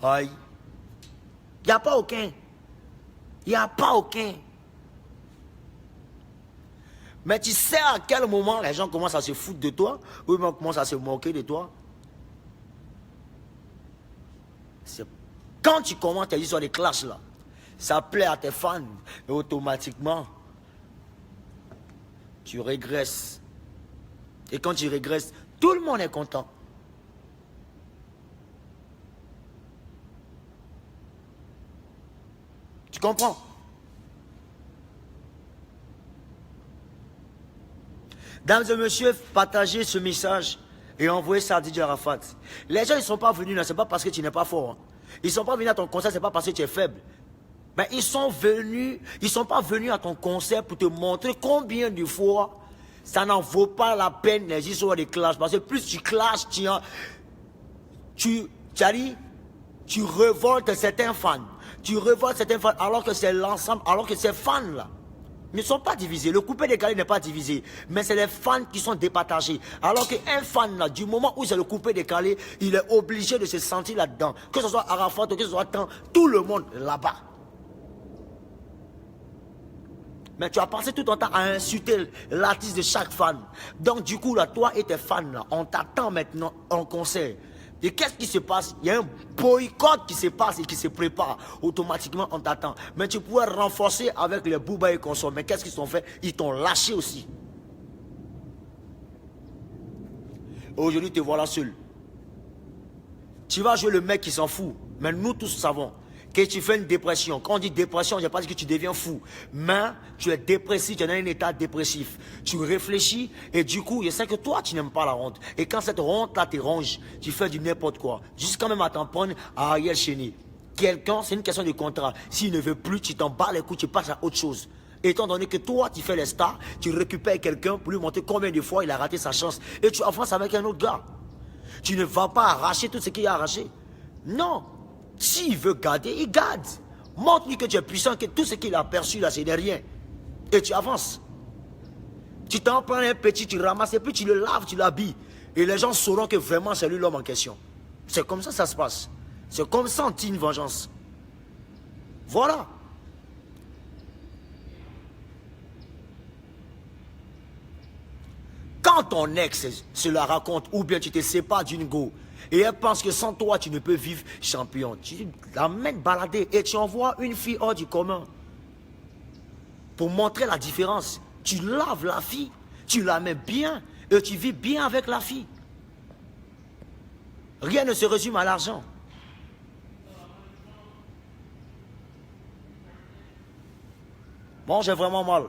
aïe. Il n'y a pas aucun. Il n'y a pas aucun. Mais tu sais à quel moment les gens commencent à se foutre de toi, ou ils commencent à se moquer de toi. C'est quand tu commences tes histoires de clash là, ça plaît à tes fans, et automatiquement, tu régresses. Et quand tu régresses, tout le monde est content. Tu comprends? Dames et messieurs, partagez ce message et envoyez ça à DJ Arafat. Les gens, ils ne sont pas venus là, ce n'est pas parce que tu n'es pas fort. Hein. Ils ne sont pas venus à ton concert, ce n'est pas parce que tu es faible. Mais ils sont pas venus à ton concert pour te montrer combien de fois ça n'en vaut pas la peine les histoires de clash. Parce que plus tu clashes, tu révoltes certains fans. Tu révoltes certains fans alors que c'est l'ensemble, alors que ces fans-là ne sont pas divisés. Le coupé décalé n'est pas divisé. Mais c'est les fans qui sont départagés. Alors qu'un fan, là, du moment où c'est le coupé décalé, il est obligé de se sentir là-dedans. Que ce soit Arafat ou que ce soit tout le monde là-bas. Mais tu as passé tout ton temps à insulter l'artiste de chaque fan. Donc du coup, là, toi et tes fans, là, on t'attend maintenant en concert. Et qu'est-ce qui se passe? Il y a un boycott qui se passe et qui se prépare. Automatiquement, on t'attend. Mais tu pourrais renforcer avec les Booba et consorts. Mais qu'est-ce qu'ils ont fait? Ils t'ont lâché aussi. Aujourd'hui, te voilà seul. Tu vas jouer le mec qui s'en fout. Mais nous tous savons que tu fais une dépression. Quand on dit dépression, je n'ai pas dit que tu deviens fou. Mais tu es dépressif, tu es dans un état dépressif. Tu réfléchis et du coup, je sais que toi, tu n'aimes pas la honte. Et quand cette honte-là te ronge, tu fais du n'importe quoi. Jusqu'à même à t'en prendre à Ariel Cheney. Quelqu'un, c'est une question de contrat. S'il ne veut plus, tu t'en bats les coups, tu passes à autre chose. Étant donné que toi, tu fais les stars, tu récupères quelqu'un pour lui montrer combien de fois il a raté sa chance. Et tu avances avec un autre gars. Tu ne vas pas arracher tout ce qu'il a arraché. Non. S'il veut garder, il garde. Montre-lui que tu es puissant, que tout ce qu'il a perçu là, c'est de rien. Et tu avances. Tu t'en prends un petit, tu ramasses, et puis tu le laves, tu l'habilles. Et les gens sauront que vraiment c'est lui l'homme en question. C'est comme ça que ça se passe. C'est comme ça on tire une vengeance. Voilà. Quand ton ex se la raconte, ou bien tu te sépares d'une go, Et elle pense que sans toi, tu ne peux vivre champion. Tu l'amènes balader et tu envoies une fille hors du commun. Pour montrer la différence. Tu laves la fille, tu la mets bien et tu vis bien avec la fille. Rien ne se résume à l'argent. Bon, j'ai vraiment mal.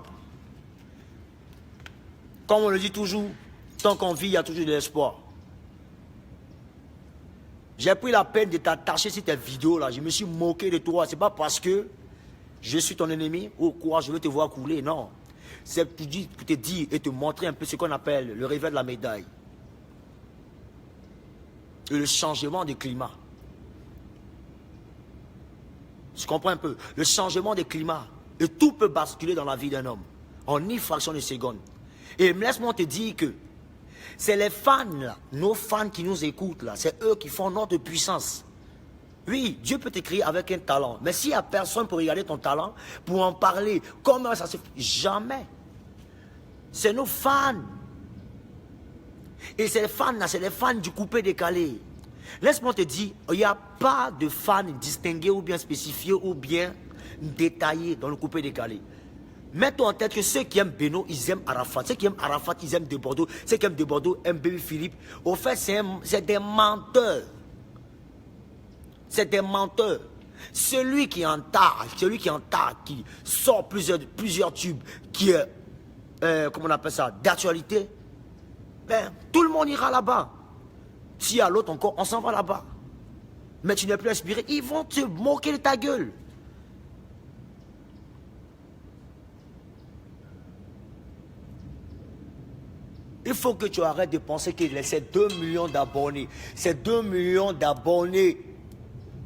Comme on le dit toujours, tant qu'on vit, il y a toujours de l'espoir. J'ai pris la peine de t'attacher sur tes vidéos là. Je me suis moqué de toi. C'est pas parce que je suis ton ennemi ou quoi, je veux te voir couler. Non. C'est pour te dire et te montrer un peu ce qu'on appelle le revers de la médaille. Et le changement de climat. Tu comprends un peu? Le changement de climat. Et tout peut basculer dans la vie d'un homme. En une fraction de seconde. Et laisse-moi te dire que c'est les fans là, nos fans qui nous écoutent là, c'est eux qui font notre puissance. Oui, Dieu peut t'écrire avec un talent, mais s'il n'y a personne pour regarder ton talent, pour en parler, comment ça se fait? Jamais. C'est nos fans. Et ces fans là, c'est les fans du coupé décalé. Laisse-moi te dire, il n'y a pas de fans distingués ou bien spécifiés ou bien détaillés dans le coupé décalé. Mets-toi en tête que ceux qui aiment Beno, ils aiment Arafat. Ceux qui aiment Arafat, ils aiment De Bordeaux. Ceux qui aiment De Bordeaux aiment Baby Philippe. Au fait, c'est des menteurs. C'est des menteurs. Celui qui en tard, qui sort plusieurs tubes, qui est, comment on appelle ça, d'actualité, ben, tout le monde ira là-bas. S'il y a l'autre encore, on s'en va là-bas. Mais tu n'es plus inspiré, ils vont te moquer de ta gueule. Il faut que tu arrêtes de penser que ces 2 millions d'abonnés, ces 2 millions d'abonnés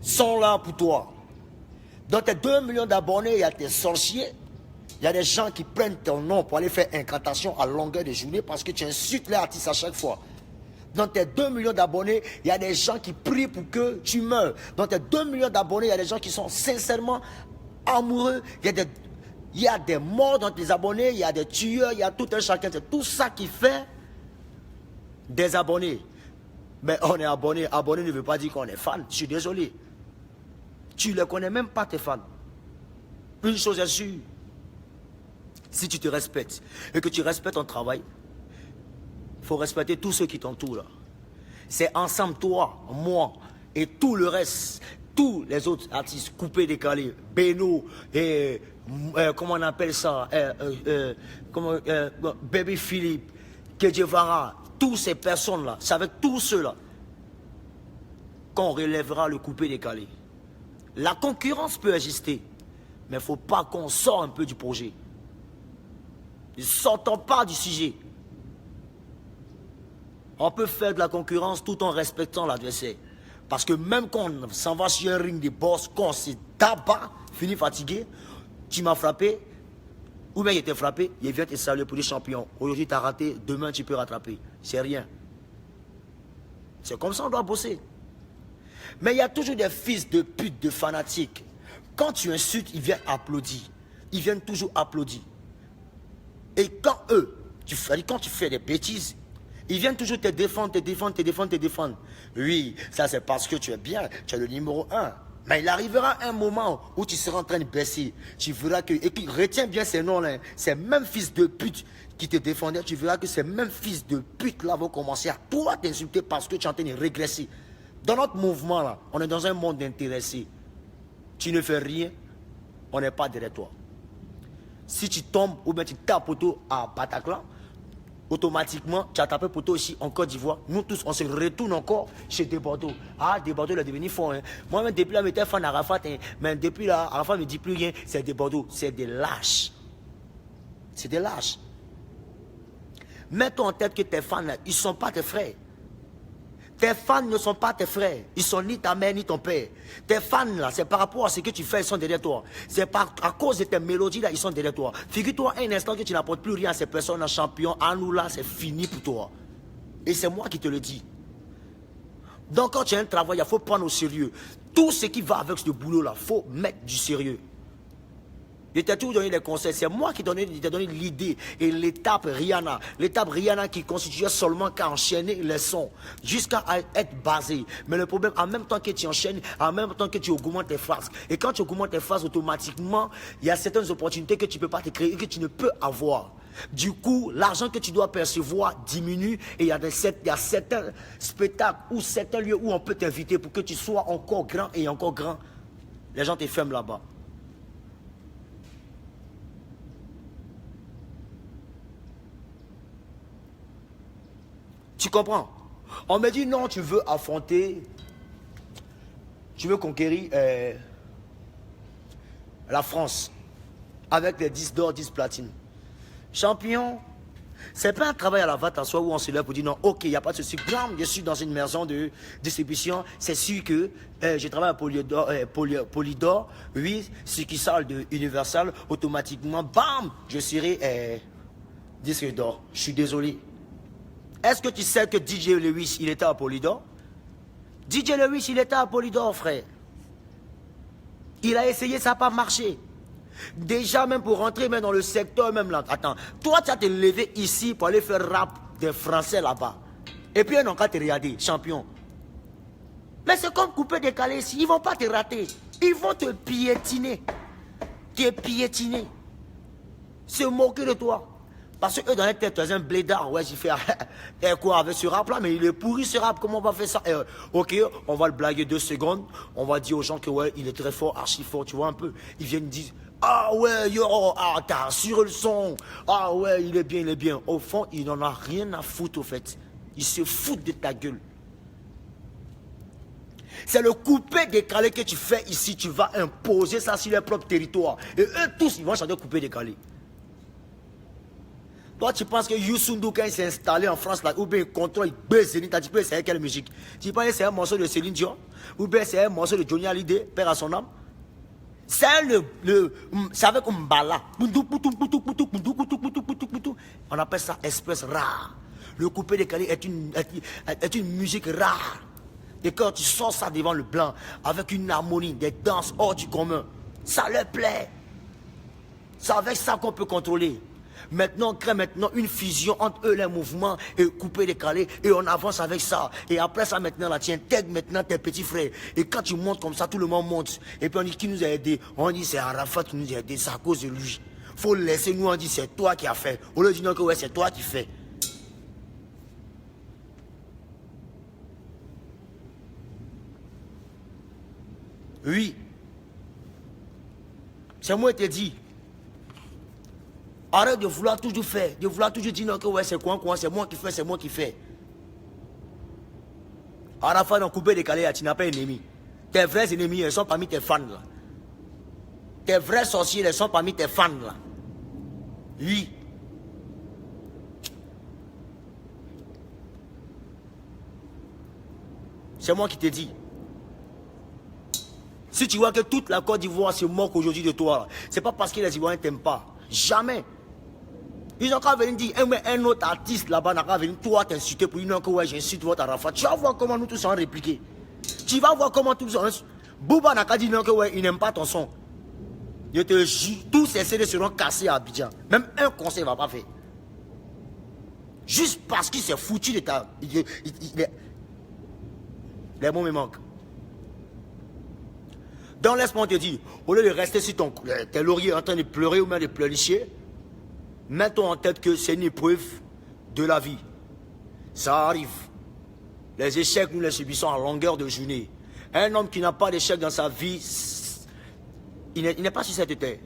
sont là pour toi. Dans tes 2 millions d'abonnés, il y a des sorciers, il y a des gens qui prennent ton nom pour aller faire incantation à longueur de journée parce que tu insultes les artistes à chaque fois. Dans tes 2 millions d'abonnés, il y a des gens qui prient pour que tu meurs. Dans tes 2 millions d'abonnés, il y a des gens qui sont sincèrement amoureux. Il y a des morts dans tes abonnés, il y a des tueurs, il y a tout un chacun. C'est tout ça qui fait des abonnés. Mais on est abonné. Abonné ne veut pas dire qu'on est fan. Je suis désolé. Tu ne les connais même pas, tes fans. Une chose est sûre. Si tu te respectes et que tu respectes ton travail, il faut respecter tous ceux qui t'entourent là. C'est ensemble, toi, moi et tout le reste, tous les autres artistes coupés, décalés, Beno, et comment on appelle ça, Baby Philippe, Kedjevara, toutes ces personnes-là, c'est avec tous ceux-là qu'on relèvera le coupé décalé. La concurrence peut exister, mais il ne faut pas qu'on sorte un peu du projet. Ne sortons pas du sujet. On peut faire de la concurrence tout en respectant l'adversaire. Parce que même quand on s'en va sur un ring de boss, quand on se tabac, fini fatigué, tu m'as frappé, ou bien il était frappé, il vient te saluer pour les champions. Aujourd'hui tu as raté, demain tu peux rattraper. C'est rien. C'est comme ça on doit bosser. Mais il y a toujours des fils de pute, de fanatiques. Quand tu insultes, ils viennent applaudir. Ils viennent toujours applaudir. Et quand quand tu fais des bêtises, ils viennent toujours te défendre, te défendre, te défendre, te défendre. Oui, ça c'est parce que tu es bien, tu es le numéro 1. Mais il arrivera un moment où tu seras en train de baisser. Tu verras que, et puis retiens bien ces noms-là, ces mêmes fils de pute qui te défendaient, tu verras que ces mêmes fils de pute là vont commencer à toi t'insulter parce que tu es en train de régresser. Dans notre mouvement là, on est dans un monde intéressé. Tu ne fais rien, on n'est pas derrière toi. Si tu tombes ou bien tu tapes poteau à Bataclan, automatiquement, tu as tapé poteau aussi en Côte d'Ivoire. Nous tous, on se retourne encore chez De Bordeaux. Ah, De Bordeaux, il est devenu fort. Hein. Moi-même, depuis là, j'étais fan d'Arafat. Hein. Mais depuis là, Arafat ne me dit plus rien. C'est De Bordeaux. C'est des lâches. C'est des lâches. Mets-toi en tête que tes fans, là, ils ne sont pas tes frères. Tes fans ne sont pas tes frères. Ils sont ni ta mère ni ton père. Tes fans là, c'est par rapport à ce que tu fais, ils sont derrière toi. C'est à cause de tes mélodies là, ils sont derrière toi. Figure-toi un instant que tu n'apportes plus rien à ces personnes en champion. À nous là, c'est fini pour toi. Et c'est moi qui te le dis. Donc quand tu as un travail, il faut prendre au sérieux. Tout ce qui va avec ce boulot là, il faut mettre du sérieux. Je t'ai toujours donné les conseils. C'est moi qui t'ai donné l'idée et l'étape Rihanna. L'étape Rihanna qui constituait seulement qu'à enchaîner les sons jusqu'à être basé. Mais le problème, en même temps que tu enchaînes, en même temps que tu augmentes tes phrases. Et quand tu augmentes tes phrases, automatiquement, il y a certaines opportunités que tu ne peux pas te créer et que tu ne peux avoir. Du coup, l'argent que tu dois percevoir diminue et il y a certains spectacles ou certains lieux où on peut t'inviter pour que tu sois encore grand et encore grand. Les gens te ferment là-bas. Tu comprends? On me dit non, tu veux affronter, tu veux conquérir la France avec les 10 d'or, 10 platines. Champion, c'est pas un travail à la vente en soi où on se lève pour dire non, ok, il n'y a pas de souci. Je suis dans une maison de distribution, c'est sûr que je travaille à Polydor, oui, ce qui sort de Universal, automatiquement, bam, je serai disque d'or. Je suis désolé. Est-ce que tu sais que DJ Lewis, il était à Polydor? DJ Lewis, il était à Polydor, frère. Il a essayé, ça n'a pas marché. Déjà, même pour rentrer même dans le secteur, même là. Attends, toi, tu as te levé ici pour aller faire rap des Français là-bas. Et puis, ils n'ont qu'à te regarder, champion. Mais c'est comme couper décalé ici. Ils ne vont pas te rater. Ils vont te piétiner. Te piétiner. Se moquer de toi. Parce que eux, dans la tête, tu es un blédard. Ouais, j'ai fait quoi avec ce rap-là, mais il est pourri ce rap. Comment on va faire ça? Ok, on va le blaguer 2 secondes. On va dire aux gens que ouais, il est très fort, archi fort, tu vois un peu. Ils viennent dire, ah ouais, yo, ah, t'as assuré le son. Ah ouais, il est bien, il est bien. Au fond, il n'en a rien à foutre, au fait. Ils se foutent de ta gueule. C'est le coupé décalé que tu fais ici. Tu vas imposer ça sur leur propre territoire. Et eux tous, ils vont chanter coupé décalé. Toi, tu penses que Youssou N'Dour, quand il s'est installé en France, là, ou bien il contrôle, il baisse Céline, t'as dit que c'est quelle musique? Tu penses que c'est un morceau de Céline Dion? Ou bien c'est un morceau de Johnny Hallyday, père à son âme? C'est avec Mbala. On appelle ça espèce rare. Le coupé décalé est une musique rare. Et quand tu sors ça devant le blanc, avec une harmonie, des danses hors du commun, ça leur plaît. C'est avec ça qu'on peut contrôler. Maintenant, on crée maintenant une fusion entre eux, les mouvements, et couper, décaler, et on avance avec ça. Et après ça, maintenant, là, tu intègres maintenant tes petits frères. Et quand tu montes comme ça, tout le monde monte. Et puis on dit qui nous a aidés? On dit c'est Arafat qui nous a aidés, c'est à cause de lui. Faut le laisser, nous on dit c'est toi qui as fait. Au lieu de dire que ouais, c'est toi qui fais. Oui. C'est moi qui t'ai dit. Arrête de vouloir toujours faire, de vouloir toujours dire non que ouais c'est quoi, c'est moi qui fais, c'est moi qui fais. Arafat dans coupé décalé, tu n'as pas ennemi. Tes vrais ennemis, ils sont parmi tes fans là. Tes vrais sorciers, ils sont parmi tes fans là. Oui. C'est moi qui te dis. Si tu vois que toute la Côte d'Ivoire se moque aujourd'hui de toi, c'est pas parce que les Ivoiriens ne t'aiment pas. Jamais. Ils n'ont qu'à venir dire, un autre artiste là-bas n'a qu'à venir, toi t'insulter pour dire que ouais, j'insulte votre Arafat. Tu vas voir comment nous tous allons répliquer. Tu vas voir comment tous allons. Bouba n'a qu'à dire que ouais, il n'aime pas ton son. Je te jure, tous ces CD seront cassés à Abidjan. Même un conseil ne va pas faire. Juste parce qu'il s'est foutu de ta. Les mots me manquent. Donc laisse-moi te dire, au lieu de rester sur tes lauriers en train de pleurer ou même de pleurnicher, mets-toi en tête que c'est une épreuve de la vie. Ça arrive. Les échecs, nous les subissons en longueur de journée. Un homme qui n'a pas d'échec dans sa vie, il n'est pas sur cette terre.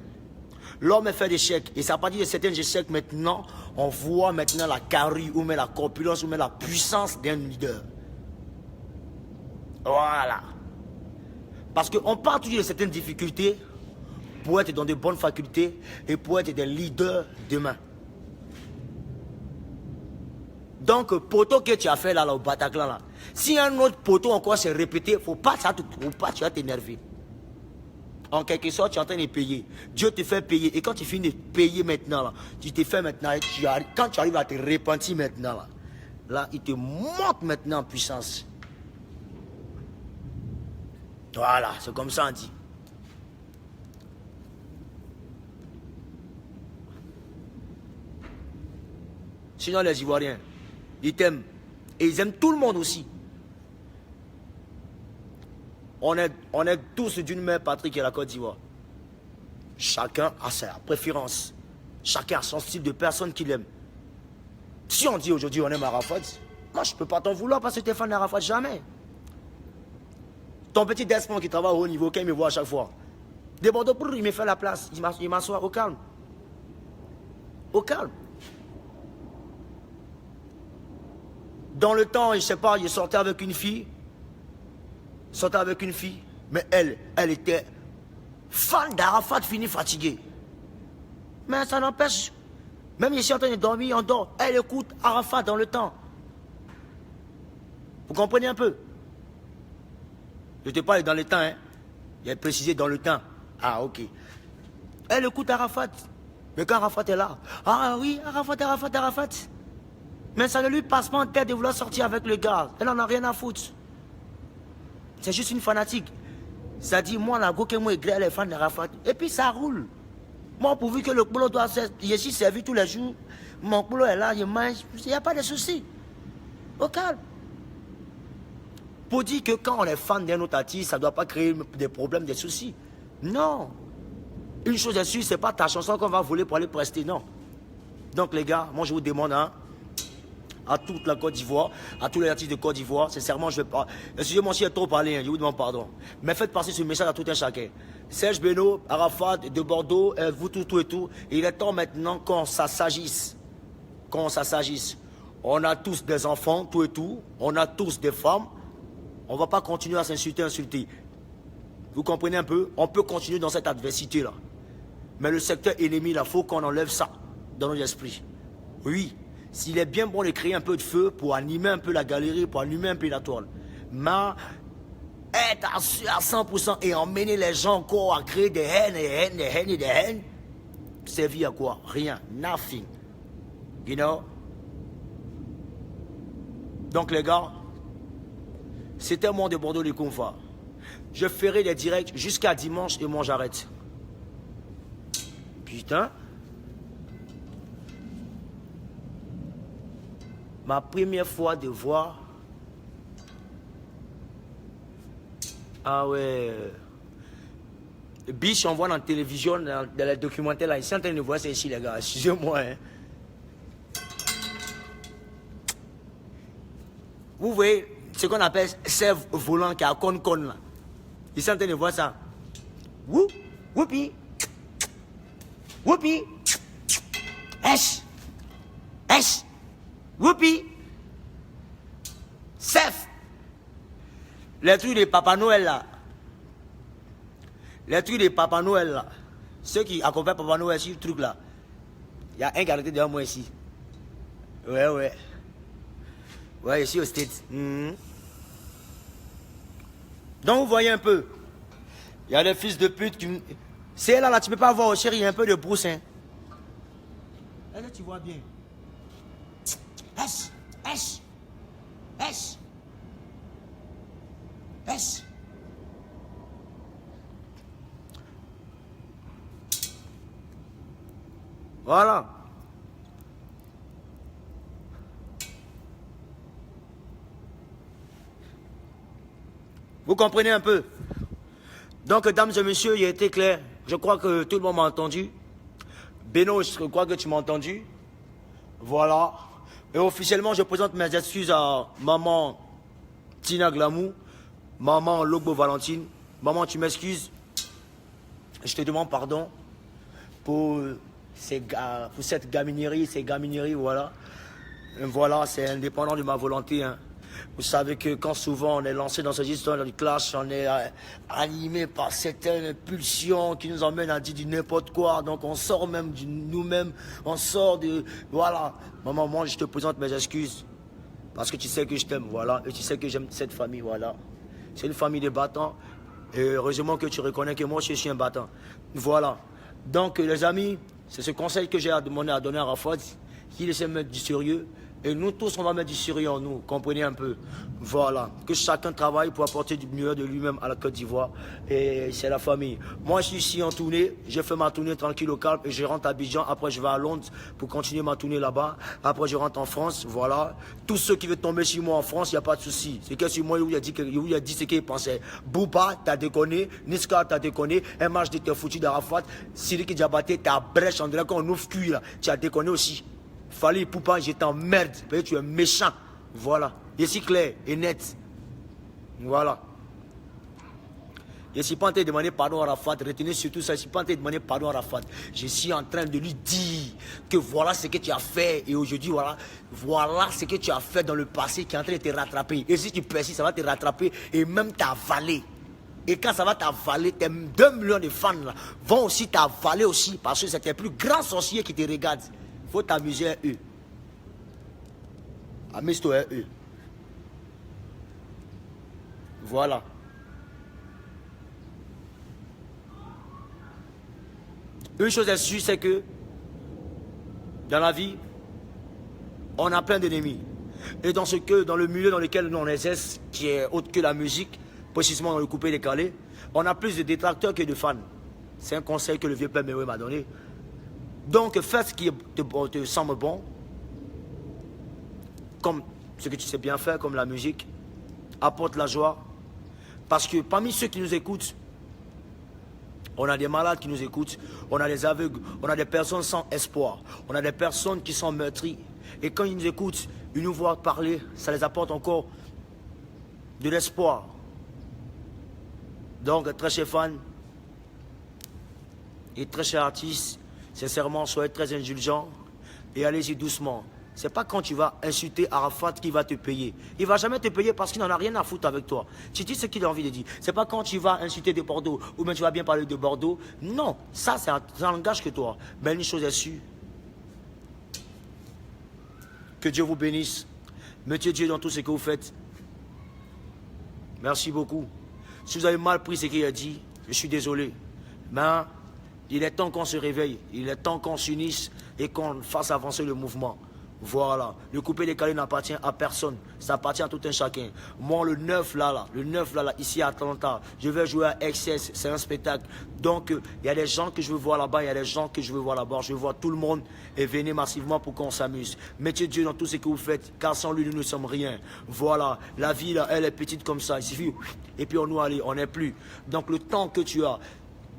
L'homme est fait d'échecs. Et ça n'a pas dit de certains échecs maintenant, on voit maintenant la carrure, ou même la corpulence, ou même la puissance d'un leader. Voilà. Parce qu'on parle toujours de certaines difficultés pour être dans de bonnes facultés et pour être des leaders demain. Donc, poteau que tu as fait là, au Bataclan, là, si un autre poteau encore s'est répété, il ne faut pas ça, tu vas t'énerver. En quelque sorte, tu es en train de payer. Dieu te fait payer. Et quand tu finis de payer maintenant, là, tu te fais maintenant, quand tu arrives à te repentir maintenant, là, il te monte maintenant en puissance. Voilà, c'est comme ça on dit. Sinon, les Ivoiriens, ils t'aiment. Et ils aiment tout le monde aussi. On est tous d'une même patrie qui est la Côte d'Ivoire. Chacun a sa préférence. Chacun a son style de personne qu'il aime. Si on dit aujourd'hui on aime Arafat, moi je ne peux pas t'en vouloir parce que tu es fan d'Arafat, jamais. Ton petit Desmond qui travaille au haut niveau, qui me voit à chaque fois. De Bordeaux, il me fait la place, il m'assoit au calme. Au calme. Dans le temps, je ne sais pas, il sortait avec une fille. Mais elle était fan d'Arafat, fini fatiguée. Mais ça n'empêche, même si je suis en train de dormir, on dort, elle écoute Arafat dans le temps. Vous comprenez un peu? Je te parle dans le temps, hein. Il a précisé dans le temps. Ah, ok. Elle écoute Arafat. Mais quand Arafat est là, ah oui, Arafat. Mais ça ne lui passe pas en tête de vouloir sortir avec le gars. Elle n'en a rien à foutre. C'est juste une fanatique. Ça dit, moi, la go que moi, elle est fan d'Arafat. Et puis ça roule. Moi, pourvu que le boulot doit être, je suis servi tous les jours, mon boulot est là, je mange, il n'y a pas de souci. Au calme. Pour dire que quand on est fan d'un autre artiste, ça ne doit pas créer des problèmes, des soucis. Non. Une chose est sûre, ce n'est pas ta chanson qu'on va voler pour aller prester, non. Donc les gars, moi je vous demande, hein, à toute la Côte d'Ivoire, à tous les artistes de Côte d'Ivoire, sincèrement, je ne vais pas... Excusez-moi si j'ai trop parlé, hein, je vous demande pardon. Mais faites passer ce message à tout un chacun. Serge Beno, Arafat, de Bordeaux, vous tout et tout. Il est temps maintenant qu'on s'assagisse. On a tous des enfants, tout et tout. On a tous des femmes. On ne va pas continuer à insulter. Vous comprenez un peu? On peut continuer dans cette adversité-là. Mais le secteur ennemi, il faut qu'on enlève ça dans nos esprits. Oui, s'il est bien bon de créer un peu de feu pour animer un peu la galerie, pour allumer un peu la toile. Mais être à 100% et emmener les gens encore à créer des haines, servir à quoi? Rien, nothing. You know? Donc les gars, c'était mon de Bordeaux de Konfa. Je ferai des directs jusqu'à dimanche et moi j'arrête. Putain. Ma première fois de voir... Ah ouais. Biche, on voit dans la télévision, dans les documentaires là, ils sont en train de voir ça ici les gars, excusez-moi. Hein. Vous voyez ce qu'on appelle sève volant qui est à con là. Ils sont en train de voir ça. Whoopi. Whoopi. Sève. Les trucs de Papa Noël là. Ceux qui accompagnent Papa Noël sur le truc là. Il y a un qui a arrêté devant moi ici. Ouais. Ouais, ici au States. Donc vous voyez un peu. Il y a des fils de pute qui... C'est là, tu peux pas voir, chérie, il y a un peu de brousse. Hein. Là, tu vois bien. Voilà. Vous comprenez un peu? Donc, dames et messieurs, il a été clair. Je crois que tout le monde m'a entendu. Beno, je crois que tu m'as entendu. Voilà. Et officiellement, je présente mes excuses à maman Tina Glamou, maman Logbo Valentine. Maman, tu m'excuses. Je te demande pardon pour cette gaminerie, voilà. Et voilà, c'est indépendant de ma volonté. Hein. Vous savez que quand souvent on est lancé dans ces histoires de clash, on est animé par certaines pulsions qui nous emmènent à dire du n'importe quoi. Donc on sort même de nous-mêmes, on sort de... Voilà. Maman, moi je te présente mes excuses. Parce que tu sais que je t'aime, voilà. Et tu sais que j'aime cette famille, voilà. C'est une famille de battants. Et heureusement que tu reconnais que moi je suis un battant. Voilà. Donc les amis, c'est ce conseil que j'ai à donner à Arafat. Qu'il essaie de mettre du sérieux. Et nous tous, on va mettre du sérieux en nous, comprenez un peu. Voilà, que chacun travaille pour apporter du meilleur de lui-même à la Côte d'Ivoire. Et c'est la famille. Moi, je suis ici en tournée, j'ai fait ma tournée tranquille au calme et je rentre à Abidjan. Après, je vais à Londres pour continuer ma tournée là-bas. Après, je rentre en France, voilà. Tous ceux qui veulent tomber sur moi en France, il n'y a pas de souci. C'est que sur moi, il a dit ce qu'il pensait. Bouba, t'as déconné. Niska, t'as déconné. MHD, t'es foutu d'Arafat. Siriki Diabaté, t'as brèche. On dirait qu'on ouvre cuit là. Tu as déconné aussi. Fallait Poupa, je t'emmerde. Tu es méchant. Voilà. Je suis clair et net. Voilà. Je ne suis pas en train de demander pardon à Arafat. Retenez surtout ça. Je ne suis pas en train de demander pardon à Arafat. Je suis en train de lui dire que voilà ce que tu as fait. Et aujourd'hui, voilà ce que tu as fait dans le passé qui est en train de te rattraper. Et si tu persistes, ça va te rattraper et même t'avaler. Et quand ça va t'avaler, tes 2 millions de fans là, vont aussi t'avaler aussi. Parce que c'est tes plus grands sorciers qui te regardent. Il faut t'amuser à eux. Amuse-toi à eux. Voilà. Une chose est sûre, c'est que dans la vie, on a plein d'ennemis. Et dans le milieu dans lequel nous on exerce, qui est autre que la musique, précisément dans le coupé décalé, on a plus de détracteurs que de fans. C'est un conseil que le vieux père Mewe m'a donné. Donc fais ce qui te semble bon, comme ce que tu sais bien faire, comme la musique, apporte la joie. Parce que parmi ceux qui nous écoutent, on a des malades qui nous écoutent, on a des aveugles, on a des personnes sans espoir, on a des personnes qui sont meurtries. Et quand ils nous écoutent, ils nous voient parler, ça les apporte encore de l'espoir. Donc, très chers fans et très chers artistes, sincèrement, soyez très indulgents et allez-y doucement. Ce n'est pas quand tu vas insulter Arafat qu'il va te payer. Il ne va jamais te payer parce qu'il n'en a rien à foutre avec toi. Tu dis ce qu'il a envie de dire. Ce n'est pas quand tu vas insulter de Bordeaux ou bien tu vas bien parler de Bordeaux. Non, ça c'est un langage que toi. Mais une chose est sûre. Que Dieu vous bénisse. Mettez Dieu dans tout ce que vous faites. Merci beaucoup. Si vous avez mal pris ce qu'il a dit, je suis désolé. Mais il est temps qu'on se réveille. Il est temps qu'on s'unisse et qu'on fasse avancer le mouvement. Voilà, le coupé décalé n'appartient à personne, ça appartient à tout un chacun. Moi le 9 là, ici à Atlanta, je vais jouer à XS, c'est un spectacle. Donc il y a des gens que je veux voir là-bas, il y a des gens que je veux voir là-bas, je veux voir tout le monde et venez massivement pour qu'on s'amuse. Mettez Dieu dans tout ce que vous faites, car sans lui nous ne sommes rien. Voilà, la vie là, elle est petite comme ça, il suffit, et puis on nous allait, on n'est plus. Donc le temps que tu as,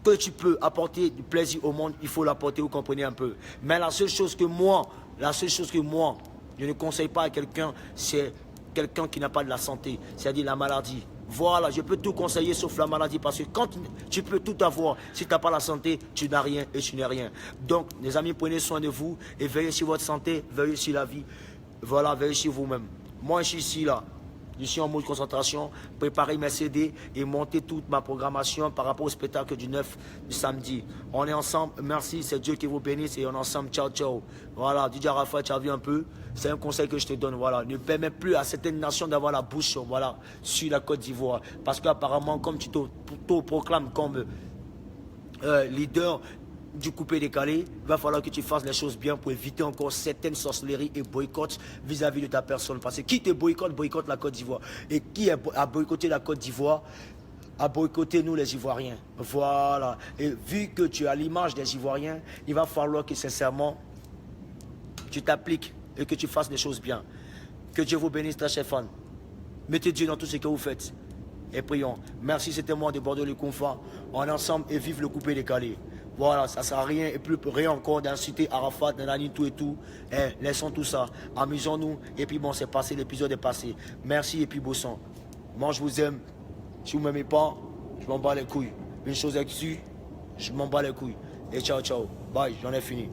que tu peux apporter du plaisir au monde, il faut l'apporter, vous comprenez un peu. Mais la seule chose que moi, je ne conseille pas à quelqu'un, c'est quelqu'un qui n'a pas de la santé, c'est-à-dire la maladie. Voilà, je peux tout conseiller sauf la maladie parce que quand tu peux tout avoir, si tu n'as pas la santé, tu n'as rien et tu n'es rien. Donc, les amis, prenez soin de vous et veillez sur votre santé, veillez sur la vie. Voilà, veillez sur vous-même. Moi, je suis ici, là. Je suis en mode concentration, préparer mes CD et monter toute ma programmation par rapport au spectacle du 9 du samedi. On est ensemble, merci, c'est Dieu qui vous bénisse et on est ensemble, ciao, ciao. Voilà, DJ Arafat, tu as vu un peu, c'est un conseil que je te donne, voilà. Ne permets plus à certaines nations d'avoir la bouche, voilà, sur la Côte d'Ivoire. Parce qu'apparemment, comme tu te proclames comme leader du coupé décalé, il va falloir que tu fasses les choses bien pour éviter encore certaines sorcelleries et boycotts vis-à-vis de ta personne. Parce que qui te boycotte, boycotte la Côte d'Ivoire. Et qui a boycotté la Côte d'Ivoire, a boycotté nous les Ivoiriens. Voilà. Et vu que tu as l'image des Ivoiriens, il va falloir que sincèrement, tu t'appliques et que tu fasses les choses bien. Que Dieu vous bénisse, très chers fans. Mettez Dieu dans tout ce que vous faites. Et prions. Merci, c'était moi de Bordeaux le Confort. On est ensemble et vive le coupé décalé. Voilà, ça ne sert à rien et plus rien encore d'insulter Arafat, Nanani, tout et tout. Laissons tout ça. Amusons-nous. Et puis bon, c'est passé, l'épisode est passé. Merci et puis beau sang. Moi, je vous aime. Si vous ne m'aimez pas, je m'en bats les couilles. Une chose est sûre, je m'en bats les couilles. Et ciao, ciao. Bye, j'en ai fini.